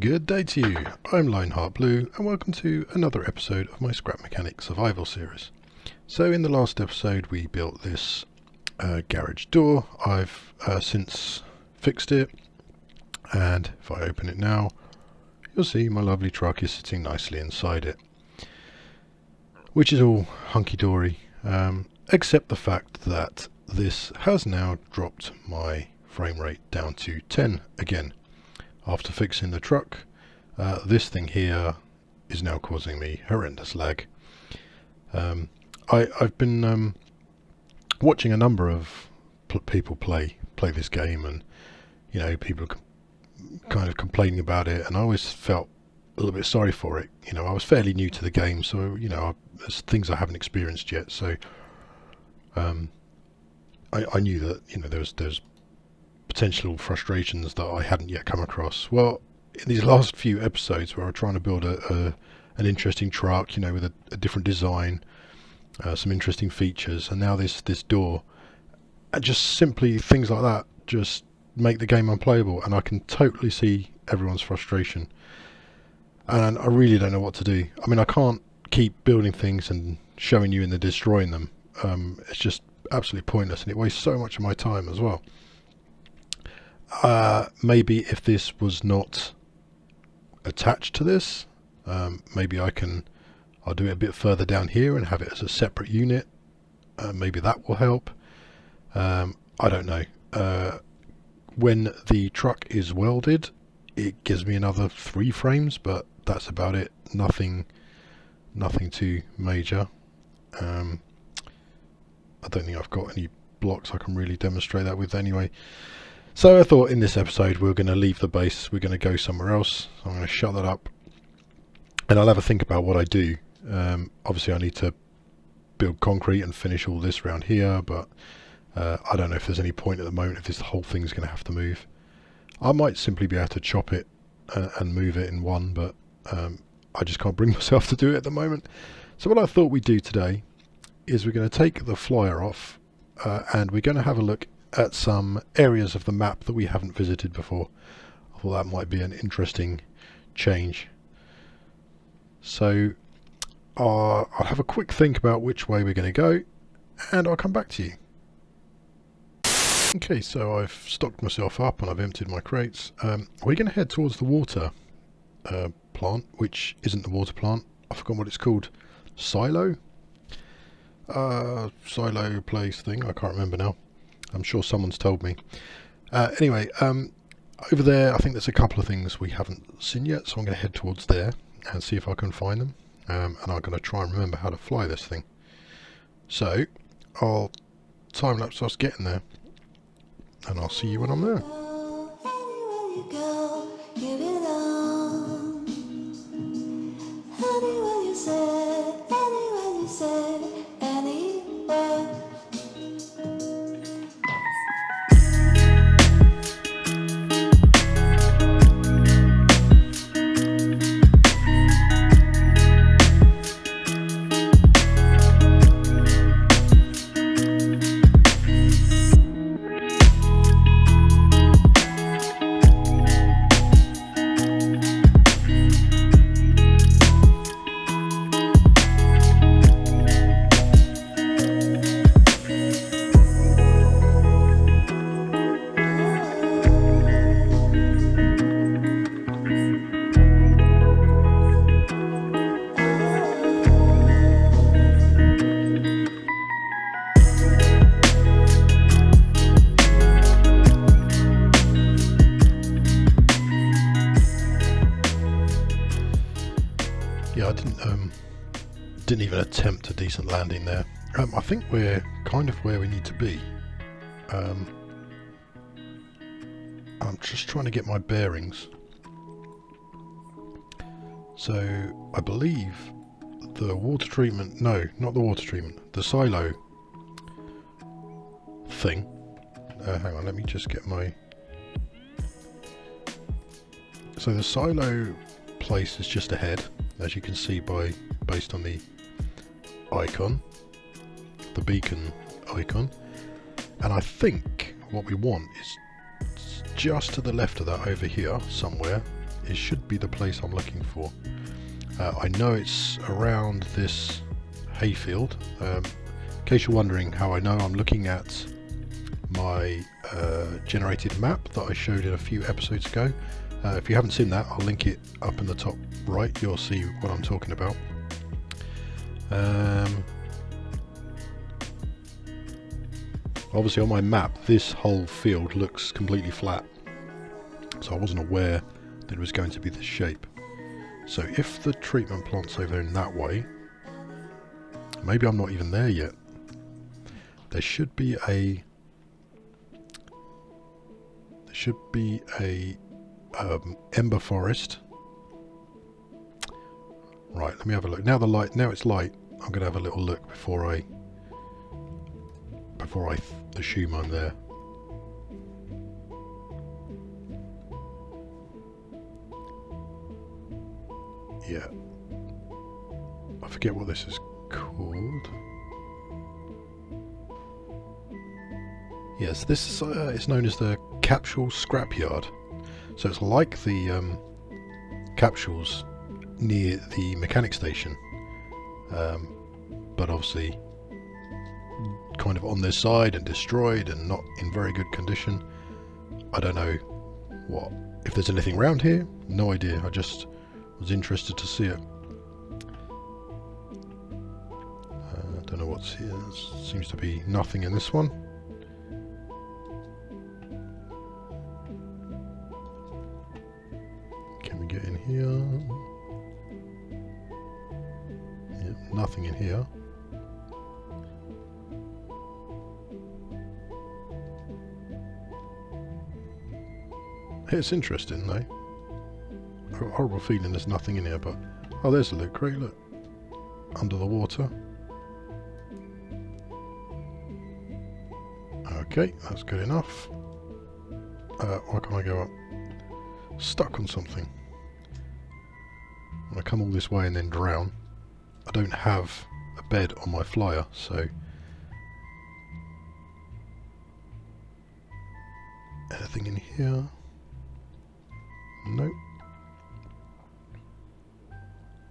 Good day to you, I'm LionHeartBlue and welcome to another episode of my Scrap Mechanic Survival series. So in the last episode we built this garage door. I've since fixed it, and if I open it now you'll see my lovely truck is sitting nicely inside it, which is all hunky-dory, except the fact that this has now dropped my frame rate down to 10 again. After fixing the truck, this thing here is now causing me horrendous lag. I've been watching a number of people play this game, and you know, people kind of complaining about it, and I always felt a little bit sorry for it. You know, I was fairly new to the game, so you know, there's things I haven't experienced yet. So I knew that, you know, there's potential frustrations that I hadn't yet come across. Well, in these last few episodes where I'm trying to build an interesting truck, you know, with a different design, some interesting features, and now this door, and just simply things like that just make the game unplayable, and I can totally see everyone's frustration, and I really don't know what to do. I mean, I can't keep building things and showing you and then destroying them. It's just absolutely pointless, and it wastes so much of my time as well. Maybe if this was not attached to this, maybe I'll do it a bit further down here and have it as a separate unit. Maybe that will help. I don't know. When the truck is welded, it gives me another 3 frames, but that's about it. Nothing too major. I don't think I've got any blocks I can really demonstrate that with anyway. So I thought in this episode we're going to leave the base, we're going to go somewhere else. I'm going to shut that up and I'll have a think about what I do. Obviously I need to build concrete and finish all this around here, but I don't know if there's any point at the moment if this whole thing's going to have to move. I might simply be able to chop it and move it in one, but I just can't bring myself to do it at the moment. So what I thought we'd do today is we're going to take the flyer off and we're going to have a look at some areas of the map that we haven't visited before. I thought that might be an interesting change. So I'll have a quick think about which way we're going to go and I'll come back to you. Okay, so I've stocked myself up and I've emptied my crates. We're going to head towards the water plant, which isn't the water plant. I forgot what it's called. Silo? Silo place thing, I can't remember now. I'm sure someone's told me. Anyway, over there I think there's a couple of things we haven't seen yet, so I'm going to head towards there and see if I can find them. And I'm going to try and remember how to fly this thing. So I'll time-lapse us getting there, and I'll see you when I'm there. Yeah, I didn't even attempt a decent landing there. I think we're kind of where we need to be. I'm just trying to get my bearings. So I believe the water treatment, no, not the water treatment, the silo thing. Hang on, let me just get my... So the silo place is just ahead, as you can see based on the icon, the beacon icon, and I think what we want is just to the left of that over here somewhere. it should be the place I'm looking for. I know it's around this hayfield. In case you're wondering how I know, I'm looking at my generated map that I showed in a few episodes ago. If you haven't seen that, I'll link it up in the top right. You'll see what I'm talking about. Obviously on my map this whole field looks completely flat, so I wasn't aware that it was going to be this shape. So if the treatment plant's over in that way, maybe I'm not even there yet. There should be a ember forest. Right, let me have a look. Now it's light. I'm gonna have a little look before I assume I'm there. Yeah. I forget what this is called. Yes, this is known as the Capsule Scrapyard. So it's like the capsules near the mechanic station, but obviously kind of on their side and destroyed and not in very good condition. I don't know if there's anything around here. No idea. I just was interested to see it. Don't know what's here. Seems to be nothing in this one. Can we get in here? Yep, nothing in here. It's interesting though. I've got a horrible feeling there's nothing in here, but oh, there's a loot crate, look, under the water. Okay, that's good enough. Why can't I go up? Stuck on something. When I come all this way and then drown, I don't have a bed on my flyer, so anything in here? Nope.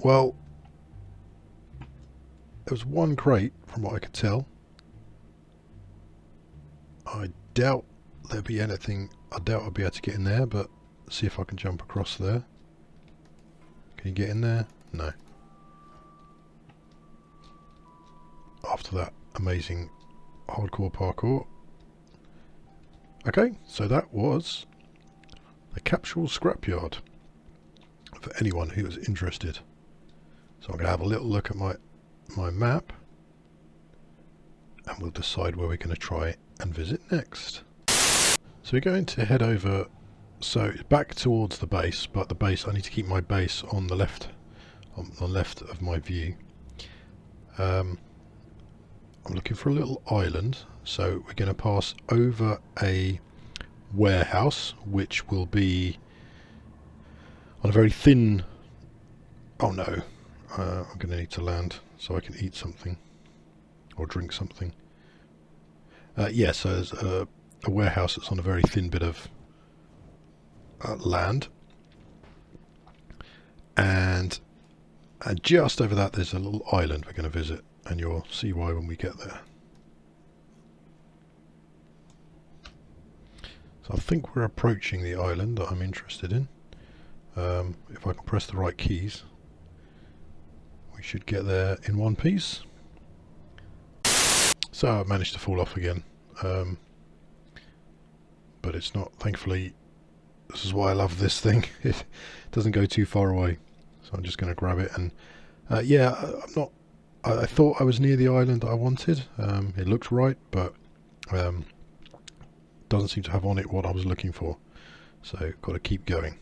Well, there was one crate from what I could tell. I doubt there'd be anything. I doubt I'll be able to get in there, but see if I can jump across there. Can you get in there? No. After that amazing hardcore parkour. Okay, so that was the Capsule Scrapyard for anyone who is interested. So I'm going to have a little look at my map and we'll decide where we're going to try and visit next. So we're going to head over, so back towards the base, but the base, I need to keep my base on the left of my view. I'm looking for a little island, so we're going to pass over a warehouse which will be on a very thin, oh no, I'm going to need to land so I can eat something or drink something. Yeah, so there's a warehouse that's on a very thin bit of land, and just over that there's a little island we're going to visit, and you'll see why when we get there. So I think we're approaching the island that I'm interested in. If I can press the right keys, we should get there in one piece. So I managed to fall off again, but it's not, thankfully, this is why I love this thing, it doesn't go too far away, so I'm just going to grab it. And yeah, I thought I was near the island that I wanted. It looks right, but doesn't seem to have on it what I was looking for, so got to keep going.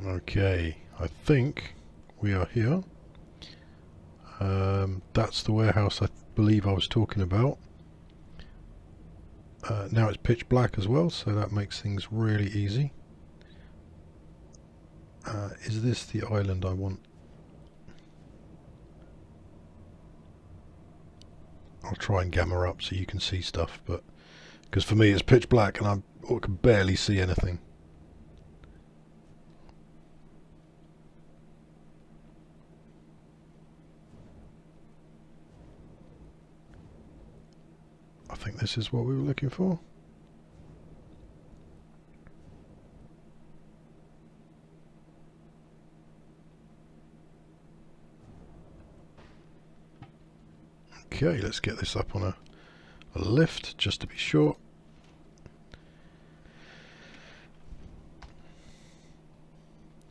Okay, I think we are here. That's the warehouse I believe I was talking about. Now it's pitch black as well, so that makes things really easy. Is this the island I want? I'll try and gamma up so you can see stuff, but because for me it's pitch black and I can barely see anything. think this is what we were looking for. Okay, let's get this up on a lift just to be sure.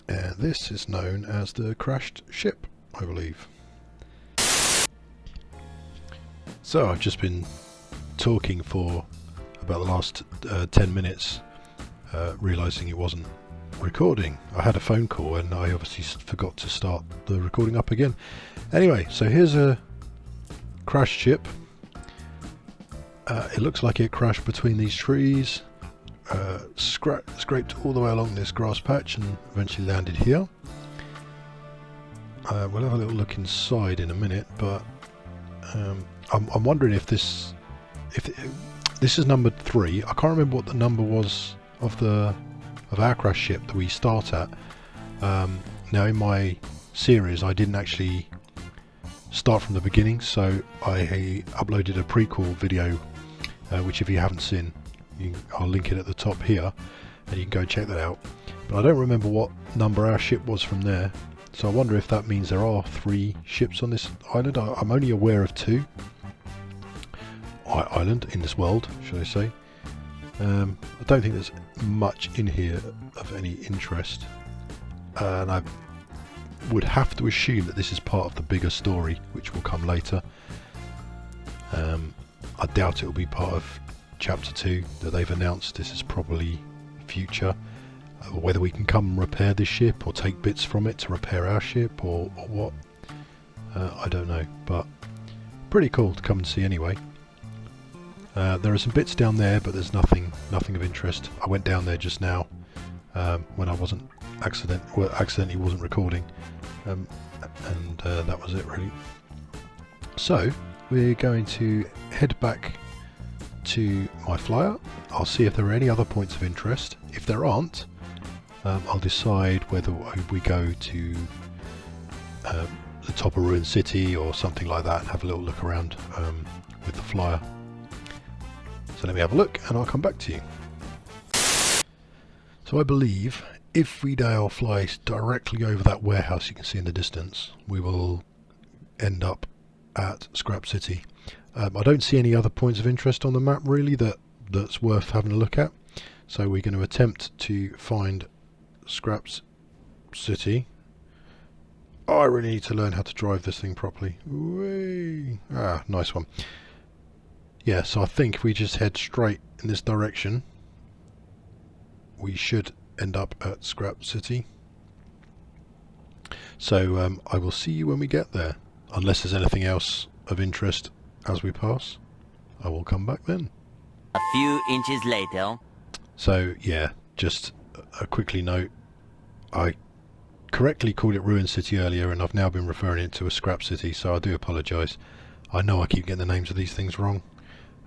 And this is known as the crashed ship, I believe. So I've just been talking for about the last 10 minutes, realising it wasn't recording. I had a phone call and I obviously forgot to start the recording up again. Anyway, so here's a crashed ship. It looks like it crashed between these trees, scraped all the way along this grass patch and eventually landed here. We'll have a little look inside in a minute, but I'm wondering if this is number 3. I can't remember what the number was of our crash ship that we start at. Now in my series I didn't actually start from the beginning, so I uploaded a prequel video, which if you haven't seen, I'll link it at the top here and you can go check that out. But I don't remember what number our ship was from there, so I wonder if that means there are 3 ships on this island. I'm only aware of 2 island in this world, should I say. I don't think there's much in here of any interest, and I would have to assume that this is part of the bigger story which will come later. I doubt it will be part of chapter 2 that they've announced. This is probably future. Whether we can come and repair this ship or take bits from it to repair our ship or what, I don't know, but pretty cool to come and see anyway. There are some bits down there, but there's nothing of interest. I went down there just now when I wasn't accidentally wasn't recording, and that was it really. So we're going to head back to my flyer. I'll see if there are any other points of interest. If there aren't, I'll decide whether we go to the top of Ruined City or something like that and have a little look around with the flyer. So let me have a look and I'll come back to you. So I believe if we now fly directly over that warehouse you can see in the distance, we will end up at Scrap City. I don't see any other points of interest on the map really that's worth having a look at. So we're going to attempt to find Scrap City. Oh, I really need to learn how to drive this thing properly. Whee! Ah, nice one. Yeah, so I think if we just head straight in this direction, we should end up at Scrap City. So I will see you when we get there. Unless there's anything else of interest as we pass, I will come back then. A few inches later. So yeah, just a quickly note, I correctly called it Ruined City earlier and I've now been referring it to a Scrap City, so I do apologise. I know I keep getting the names of these things wrong.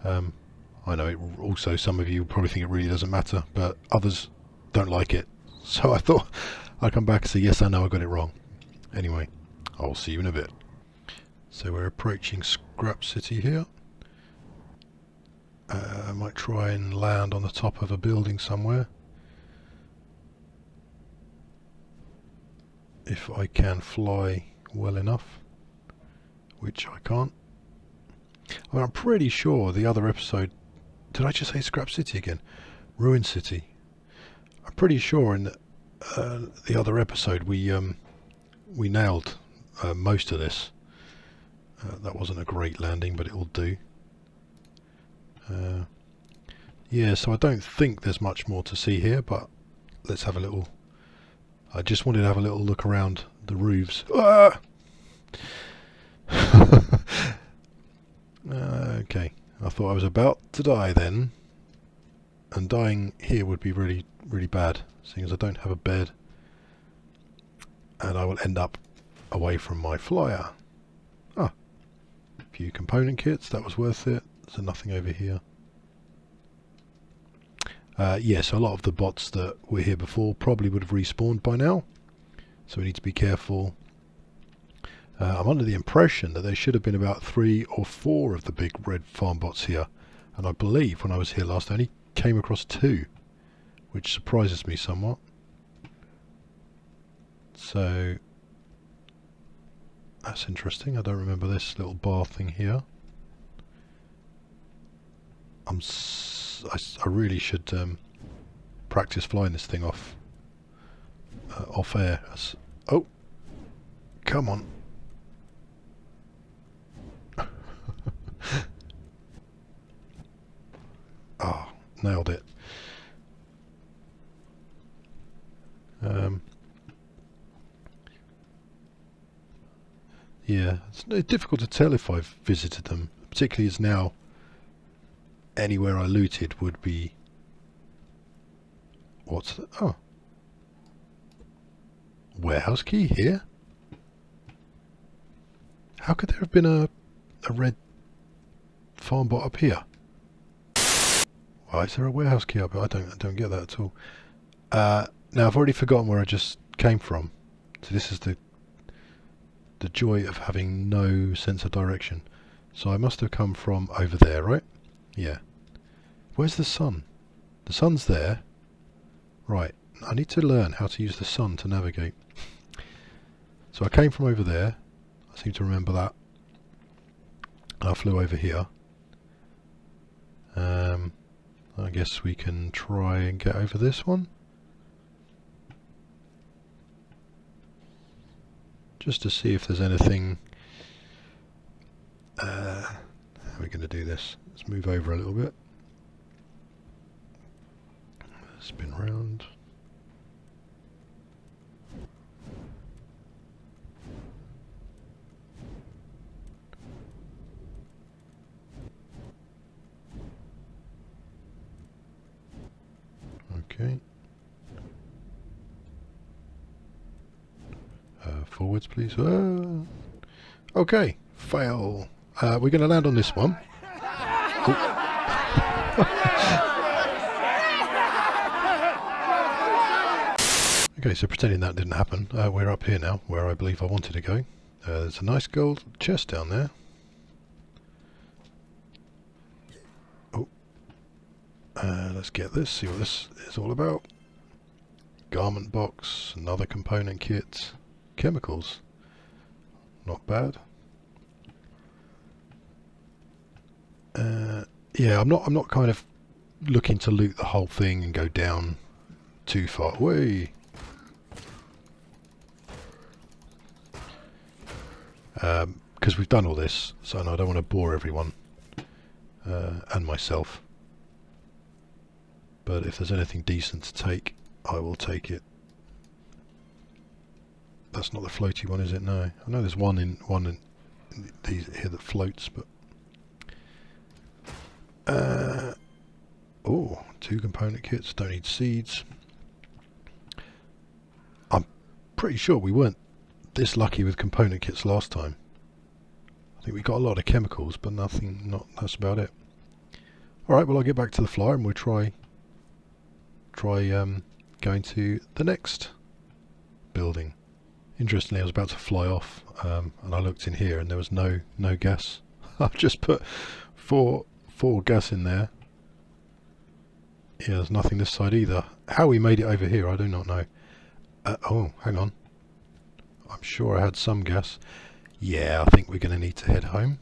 I know it also some of you probably think it really doesn't matter, but others don't like it. So I thought I'd come back and say yes, I know I got it wrong. Anyway, I'll see you in a bit. So we're approaching Scrap City here. I might try and land on the top of a building somewhere, if I can fly well enough, which I can't. I mean, I'm pretty sure the other episode, did I just say Scrap City again? Ruined City. I'm pretty sure in the other episode we nailed most of this. That wasn't a great landing, but it will do. Yeah, so I don't think there's much more to see here, but let's have a little... I just wanted to have a little look around the roofs. Ah! Okay, I thought I was about to die then, and dying here would be really, really bad, seeing as I don't have a bed, and I will end up away from my flyer. Ah, a few component kits, that was worth it. So nothing over here. Yeah, so a lot of the bots that were here before probably would have respawned by now, so we need to be careful. I'm under the impression that there should have been about 3 or 4 of the big red farm bots here, And I believe when I was here last I only came across 2, which surprises me somewhat. So that's interesting. I don't remember this little bar thing here. I really should practice flying this thing off air. Oh, come on. Oh, nailed it. Yeah, it's difficult to tell if I've visited them, particularly as now anywhere I looted would be... What's that? Oh. Warehouse key here? How could there have been a red farm bot up here? Why is there a warehouse key up here? I don't get that at all. Now I've already forgotten where I just came from. So this is the joy of having no sense of direction. So I must have come from over there, right? Yeah. Where's the sun? The sun's there. Right. I need to learn how to use the sun to navigate. So I came from over there. I seem to remember that. And I flew over here. I guess we can try and get over this one. Just to see if there's anything... how are we going to do this? Let's move over a little bit. Spin round. Okay. Forwards, please. Okay, fail. We're going to land on this one. Okay, so pretending that didn't happen, we're up here now, where I believe I wanted to go. There's a nice gold chest down there. Oh. Let's get this, see what this is all about. Garment box, another component kit, chemicals. Not bad. Yeah, I'm not kind of looking to loot the whole thing and go down too far away. Because we've done all this, so I don't want to bore everyone and myself. But if there's anything decent to take, I will take it. That's not the floaty one, is it? No. I know there's one in these here that floats, but oh, 2 component kits. Don't need seeds. I'm pretty sure we weren't this lucky with component kits last time. I think we got a lot of chemicals, but nothing. That's about it. All right. Well, I'll get back to the flyer and we'll try going to the next building. Interestingly, I was about to fly off, and I looked in here, and there was no gas. I've just put four gas in there. Yeah, there's nothing this side either. How we made it over here, I do not know. Oh, hang on. I'm sure I had some gas. Yeah, I think we're going to need to head home.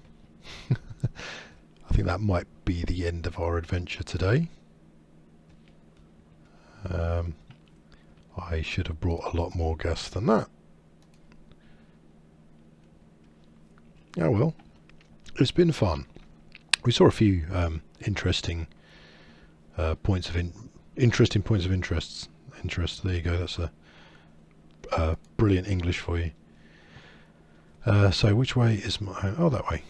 I think that might be the end of our adventure today. I should have brought a lot more gas than that. Oh well, it's been fun. We saw a few interesting points of interest. There you go. That's a brilliant English for you. So which way is my home? Oh, that way.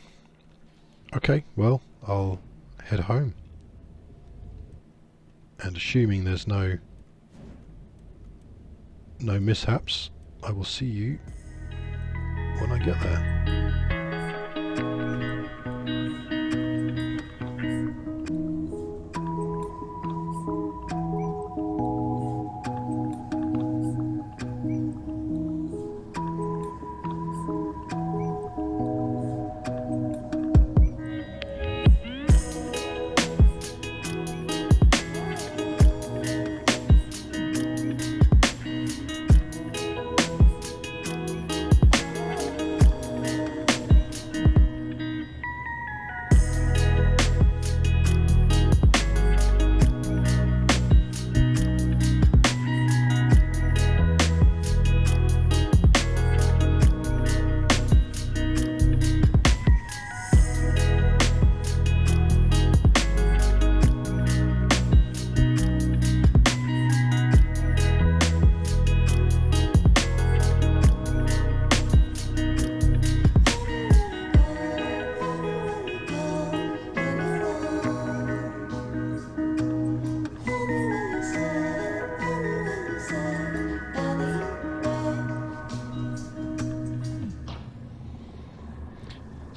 Okay, well, I'll head home. And assuming there's no mishaps, I will see you when I get there.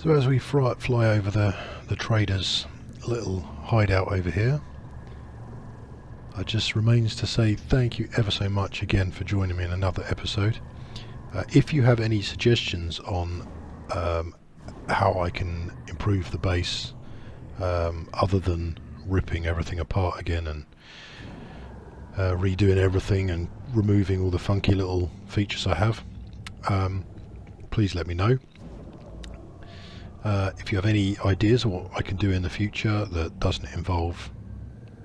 So as we fly over the trader's little hideout over here, it just remains to say thank you ever so much again for joining me in another episode. If you have any suggestions on how I can improve the base, other than ripping everything apart again and redoing everything and removing all the funky little features I have, please let me know. If you have any ideas of what I can do in the future that doesn't involve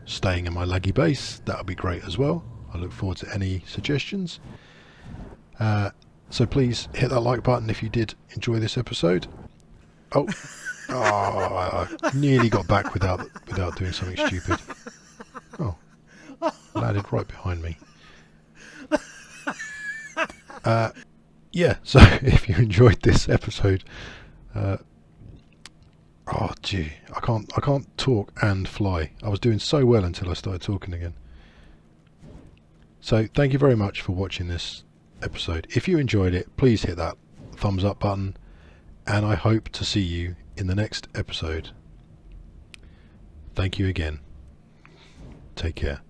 staying in my laggy base, that would be great as well. I look forward to any suggestions. So please hit that like button if you did enjoy this episode. Oh, I nearly got back without doing something stupid. Oh, landed right behind me. Yeah, so if you enjoyed this episode, oh gee, I can't talk and fly. I was doing so well until I started talking again. So thank you very much for watching this episode. If you enjoyed it, please hit that thumbs up button, and I hope to see you in the next episode. Thank you again. Take care.